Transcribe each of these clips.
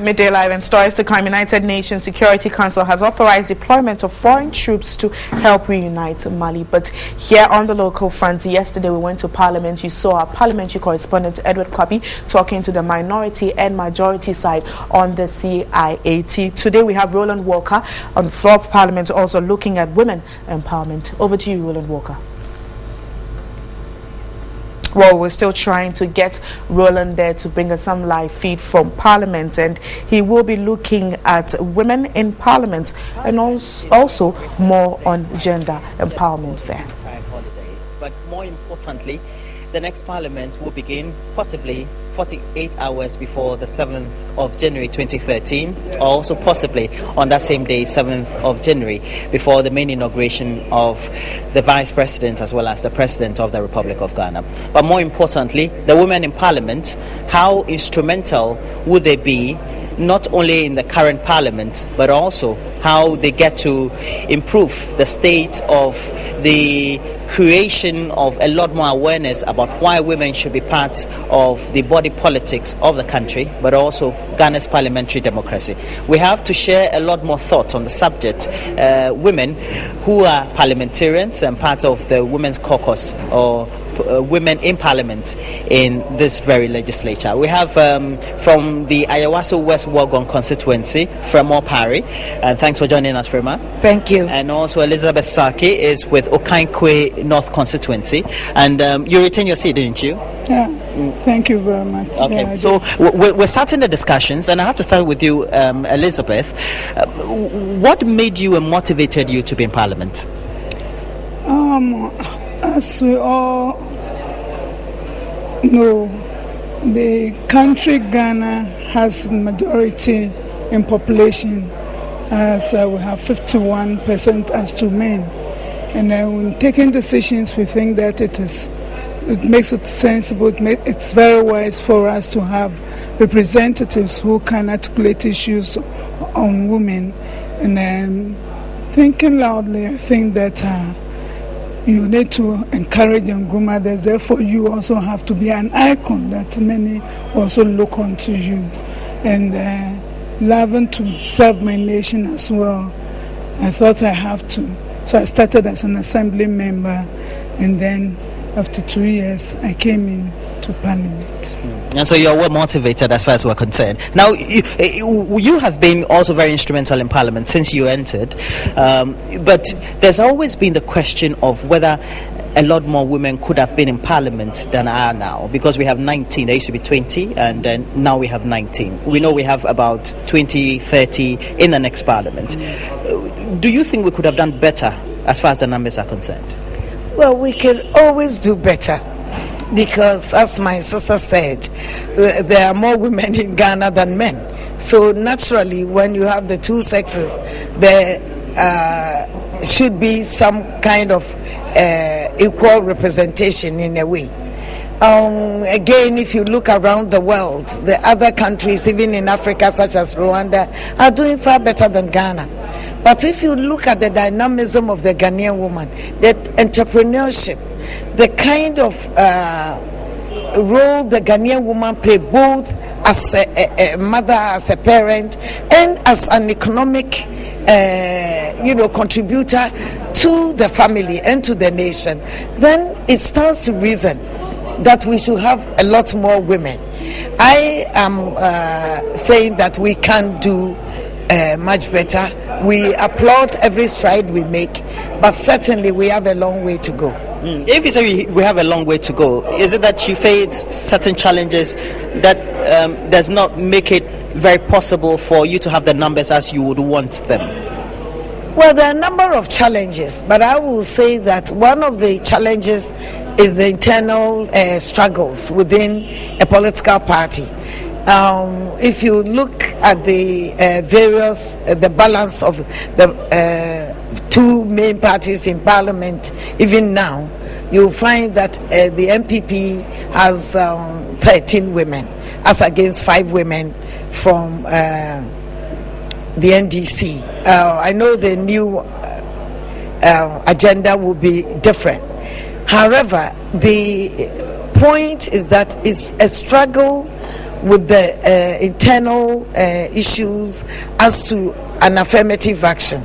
Midday Live and stories to come. United Nations Security Council has authorized deployment of foreign troops to help reunite Mali. But here on the local front, yesterday we went to Parliament. You saw our parliamentary correspondent Edward Kwabi talking to the minority and majority side on the CIAT. Today we have Roland Walker on the floor of Parliament also looking at women empowerment. Over to you, Roland Walker. Well, we're still trying to get Roland there to bring us some live feed from Parliament, and he will be looking at women in Parliament and also more on gender empowerment there. But more importantly, the next Parliament will begin possibly 48 hours before the 7th of January 2013, or also possibly on that same day, 7th of January, before the main inauguration of the Vice President as well as the President of the Republic of Ghana. But more importantly, the women in Parliament, how instrumental would they be not only in the current Parliament, but also how they get to improve the state of the creation of a lot more awareness about why women should be part of the body politics of the country, but also Ghana's parliamentary democracy. We have to share a lot more thoughts on the subject. Women who are parliamentarians and part of the Women's Caucus or women in Parliament in this very legislature. We have from the Ayawaso West Wuogon constituency, Fremo Parry, and thanks for joining us, Frema. Thank you. And also Elizabeth Saki is with Okankwe North constituency, and you retained your seat, didn't you? Yeah. Thank you very much. Okay, yeah, so we're starting the discussions, and I have to start with you, Elizabeth. What made you and motivated you to be in Parliament? As we all know, the country Ghana has majority in population, as we have 51% as to men. And when taking decisions, we think that it makes it sensible, it's very wise for us to have representatives who can articulate issues on women. And thinking loudly, I think that you need to encourage and groom others. Therefore, you also have to be an icon that many also look onto you. And loving to serve my nation as well, I thought I have to. So I started as an assembly member, and then after 2 years, I came in to Parliament. And so you're well motivated as far as we're concerned. Now, you have been also very instrumental in Parliament since you entered, but there's always been the question of whether a lot more women could have been in Parliament than are now, because we have 19. There used to be 20, and then now we have 19. We know we have about 20, 30 in the next Parliament. Do you think we could have done better as far as the numbers are concerned? Well, we can always do better, because as my sister said, there are more women in Ghana than men. So naturally, when you have the two sexes, there should be some kind of equal representation in a way. Again, if you look around the world, the other countries, even in Africa, such as Rwanda, are doing far better than Ghana. But if you look at the dynamism of the Ghanaian woman, the entrepreneurship, the kind of role the Ghanaian woman plays both as a mother, as a parent, and as an economic contributor to the family and to the nation, then it stands to reason that we should have a lot more women. I am saying that we can do much better. We applaud every stride we make, but certainly we have a long way to go. If you say we have a long way to go, is it that you face certain challenges that does not make it very possible for you to have the numbers as you would want them? Well, there are a number of challenges, but I will say that one of the challenges is the internal struggles within a political party. If you look at the the balance of the two main parties in Parliament, even now, you'll find that the MPP has 13 women, as against 5 women from the NDC. I know the new agenda will be different. However, the point is that it's a struggle with the internal issues as to an affirmative action.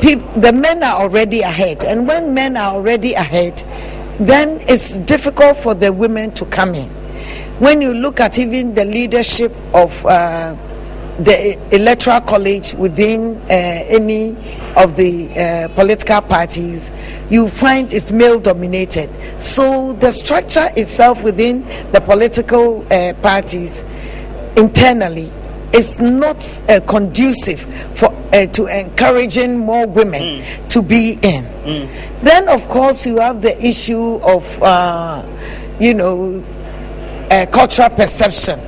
The men are already ahead, and when men are already ahead, then it's difficult for the women to come in. When you look at even the leadership of the electoral college within any of the political parties, you find it's male dominated. So the structure itself within the political parties internally is not conducive for to encouraging more women to be in. Then of course you have the issue of cultural perception.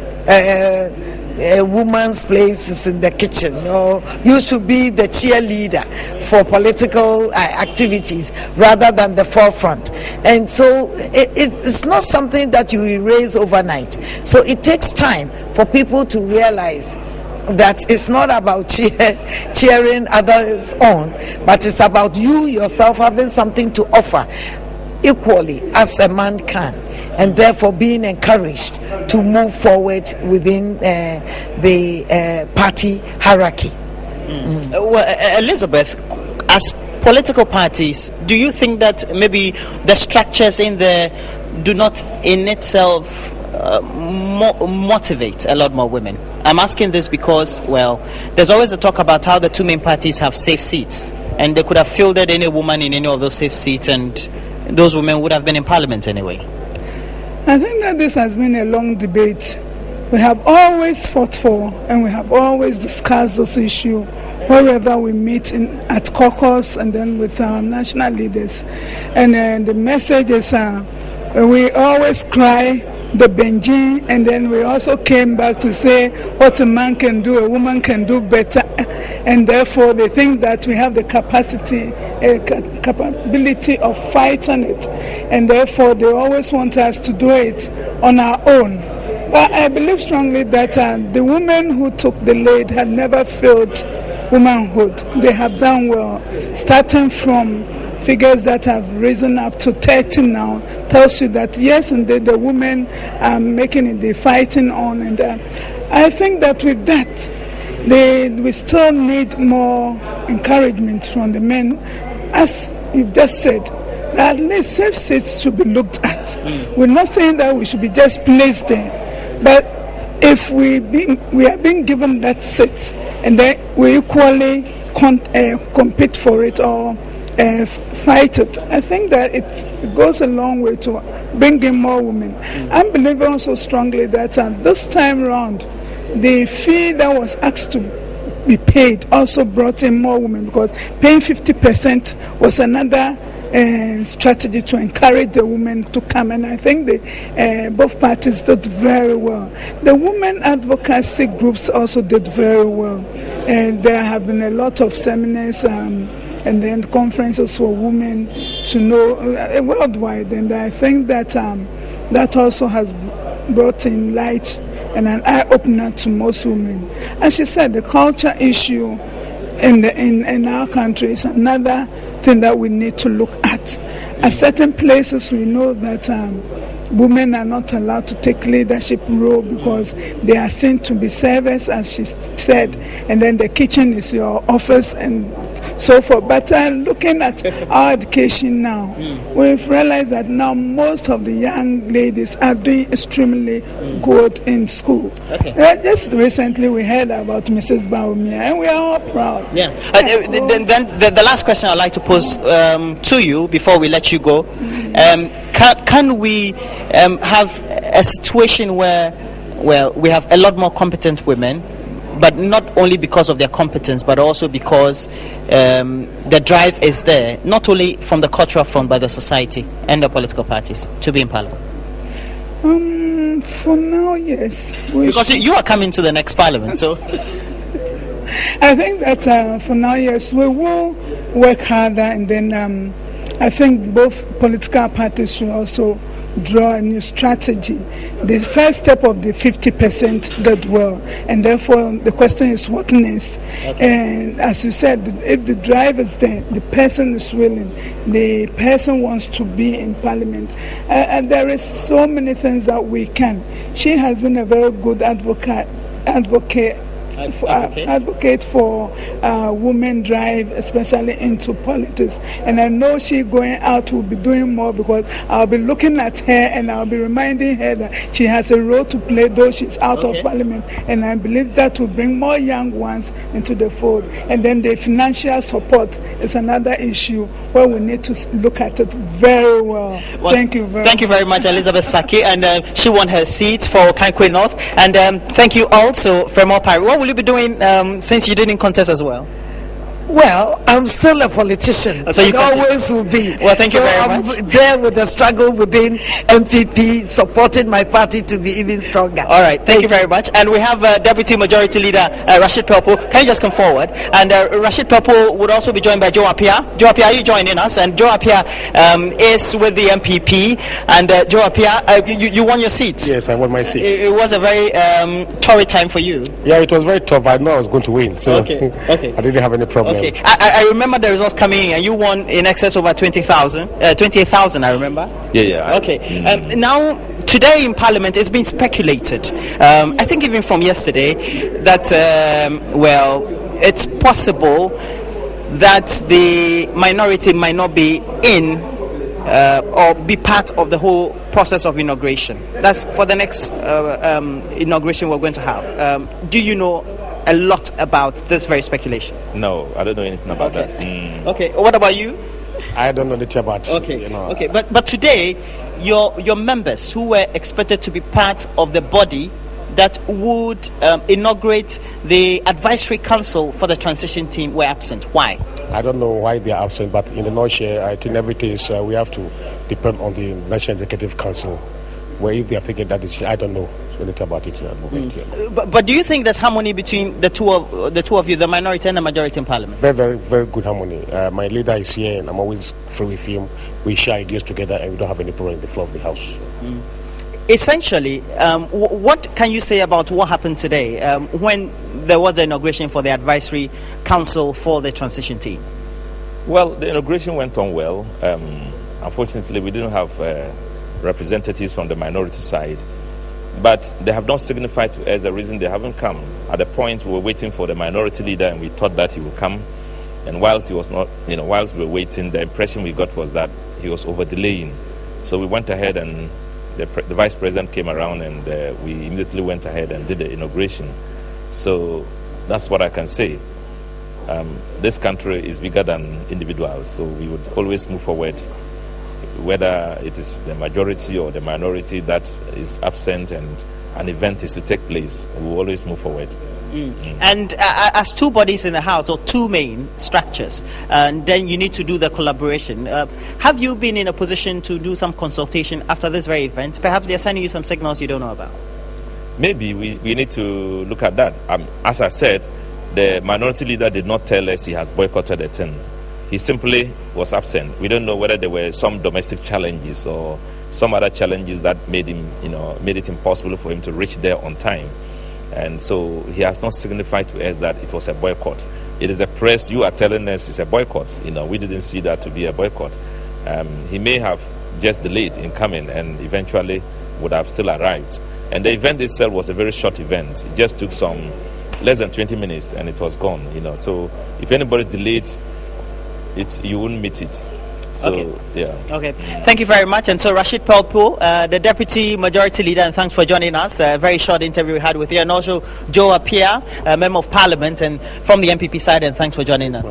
A woman's place is in the kitchen, or you should be the cheerleader for political activities rather than the forefront. And so it's not something that you erase overnight. So it takes time for people to realize that it's not about cheering others on, but it's about you yourself having something to offer equally as a man can, and therefore being encouraged to move forward within the party hierarchy. Well, Elizabeth, as political parties, do you think that maybe the structures in there do not in itself motivate a lot more women? I'm asking this because, well, there's always a talk about how the two main parties have safe seats, and they could have fielded any woman in any of those safe seats, and those women would have been in parliament anyway. I think that this has been a long debate. We have always fought for, and we have always discussed this issue wherever we meet at caucus and then with our national leaders. And the message is we always cry the Benjin, and then we also came back to say what a man can do, a woman can do better, and therefore they think that we have the capacity, capability of fighting it, and therefore they always want us to do it on our own. But I believe strongly that the women who took the lead had never failed womanhood. They have done well, starting from figures that have risen up to 30 now, tells you that yes, indeed, the women are making it, they're fighting on. And I think that with that, we still need more encouragement from the men. As you've just said, at least safe seats should be looked at. We're not saying that we should be just placed there, but if we are being given that seat, and then we equally compete for it or fight it, I think that it goes a long way to bring in more women. I believe also strongly that this time around, the fee that was asked to be paid also brought in more women, because paying 50% was another strategy to encourage the women to come, and I think both parties did very well. The women advocacy groups also did very well, and there have been a lot of seminars and then conferences for women to know worldwide, and I think that that also has brought in light and an eye-opener to most women. As she said, the culture issue in our country is another thing that we need to look at. At certain places we know that women are not allowed to take leadership role because they are seen to be servers, as she said, and then the kitchen is your office and so forth. But looking at our education now, we've realized that now most of the young ladies are doing extremely good in school. Just recently we heard about Mrs. Baumia, and we are all proud. Then the last question I'd like to pose to you before we let you go, can we have a situation where, well, we have a lot more competent women, but not only because of their competence, but also because the drive is there, not only from the cultural front, but the society and the political parties to be in parliament? For now, yes. Because you are coming to the next parliament, so... I think that for now, yes, we will work harder, and then I think both political parties should also draw a new strategy. The first step of the 50% did well, and therefore the question is what next? And as you said, if the drive is there, the person is willing, the person wants to be in Parliament, and there is so many things that we can. She has been a very good advocate for women drive, especially into politics. And I know she going out will be doing more, because I'll be looking at her and I'll be reminding her that she has a role to play, though she's out of Parliament. And I believe that will bring more young ones into the fold. And then the financial support is another issue where we need to look at it very well. Thank you very much, Elizabeth Saki. And she won her seat for Kankwe North. And thank you also, Fremont Parry. What will you be doing since you didn't contest as well? Well, I'm still a politician. So you always will be. Well, thank you very much. I'm there with the struggle within MPP, supporting my party to be even stronger. All right, thank you very much. And we have Deputy Majority Leader Rashid Pelpo. Can you just come forward? And Rashid Pelpo would also be joined by Joe Appiah. Joe Appiah, are you joining us? And Joe Appiah is with the MPP. And Joe Appiah, you won your seat. Yes, I won my seat. It was a very torrid time for you. Yeah, it was very tough. I know I was going to win, so okay. I didn't have any problem. Okay. I remember the results coming in, and you won in excess over 28,000. I remember. Yeah. Okay. Now, today in Parliament, it's been speculated. I think even from yesterday that it's possible that the minority might not be in or be part of the whole process of inauguration. That's for the next inauguration we're going to have. Do you know a lot about this very speculation? No, I don't know anything about that. Okay, what about you? I don't know anything about. Okay, but today, your members who were expected to be part of the body that would inaugurate the advisory council for the transition team were absent. Why? I don't know why they are absent, but in the nutshell, I think everything is we have to depend on the National Executive Council. Where if they have taken that decision, I don't know anything about it at the moment. But do you think there's harmony between the two of you, the minority and the majority in Parliament? Very, very, very good harmony. My leader is here, and I'm always free with him. We share ideas together, and we don't have any problem in the floor of the House. Essentially, what can you say about what happened today when there was the inauguration for the advisory council for the transition team? Well, the inauguration went on well. Unfortunately, we didn't have representatives from the minority side, but they have not signified to us the reason they haven't come. At the point we were waiting for the minority leader, and we thought that he would come, and whilst he was not, whilst we were waiting, the impression we got was that he was over delaying. So we went ahead, and the vice president came around, and we immediately went ahead and did the inauguration. So that's what I can say. This country is bigger than individuals, so we would always move forward. Whether it is the majority or the minority that is absent and an event is to take place, we will always move forward. And as two bodies in the House, or two main structures, and then you need to do the collaboration. Have you been in a position to do some consultation after this very event? Perhaps they're sending you some signals you don't know about. Maybe we need to look at that. As I said, the minority leader did not tell us he has boycotted the thing. He simply was absent. We don't know whether there were some domestic challenges or some other challenges that made it impossible for him to reach there on time. And so he has not signified to us that it was a boycott. It is the press, you are telling us it's a boycott. We didn't see that to be a boycott. He may have just delayed in coming and eventually would have still arrived. And the event itself was a very short event. It just took less than 20 minutes and it was gone. So if anybody delayed it, you wouldn't meet it. So, okay. Yeah. Okay. Thank you very much. And so Rashid Pelpo, the Deputy Majority Leader, and thanks for joining us. A very short interview we had with you. And also Joe Appiah, Member of Parliament and from the MPP side, and thanks for joining us.